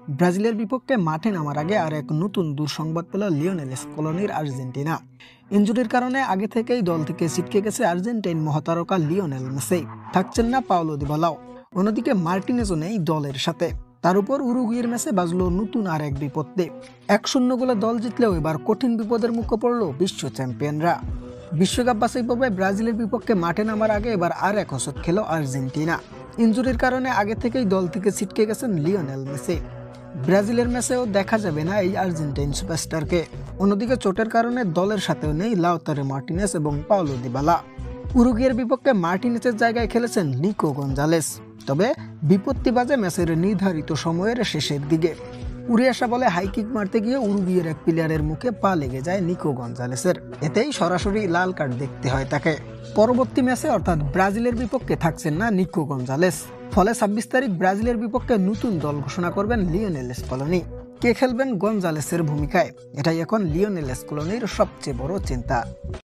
ব্রাজিলের বিপক্ষে মাঠে নামার আগে আর এক নতুন দুঃসংবাদ পেল লিওনেল স্কলোনির আর্জেন্টিনা। ইনজুরির কারণে আগে থেকেই দল থেকে ছিটকে গেছে আর্জেন্টাইন মহাতারকা লিওনেল মেসি। থাকছেন না পাওলো দিবালাও। অন্যদিকে মার্টিনেজও নেই দলের সাথে। তার উপর উরুগুয়ের ম্যাচে বাজলো নতুন আর এক বিপত্তি। 1-0 গোলে দল জিতলেও এবার কঠিন বিপদের মুখে পড়ল বিশ্ব চ্যাম্পিয়নরা। বিশ্বকাপ বাছাই পর্বে ব্রাজিলের বিপক্ষে মাঠে নামার আগে এবার আর এক হোঁচট খেল আর্জেন্টিনা। ইনজুরির কারণে আগে থেকেই দল থেকে ছিটকে গেছেন লিওনেল মেসি। ব্রাজিলের ম্যাচেও দেখা যাবে না এই আর্জেন্টাইন সুপারস্টারকে। অন্যদিকে চোটের কারণে দলের সাথেও নেই লাউতারো মার্টিনেজ এবং পাওলো দিবালা। উরুগুয়ের বিপক্ষে মার্টিনেজের জায়গায় খেলেছেন নিকো গঞ্জালেস। তবে বিপত্তি বাজে ম্যাচের নির্ধারিত সময়ের শেষের দিকে। উড়ে আসা বলে হাইকিক মারতে গিয়ে উরুগুয়ের এক প্লেয়ারের মুখে পা লেগে যায় নিকো গঞ্জালেসের। এতেই সরাসরি লাল কার্ড দেখতে হয় তাকে। পরবর্তী ম্যাচে অর্থাৎ ব্রাজিলের বিপক্ষে থাকছেন না নিকো গঞ্জালেস। ফলে 26 তারিখ ব্রাজিলের বিপক্ষে নতুন দল ঘোষণা করবেন লিওনেল স্কলোনি। কে খেলবেন গঞ্জালেসের ভূমিকায়, এটাই এখন লিওনেল স্কলোনির সবচেয়ে বড় চিন্তা।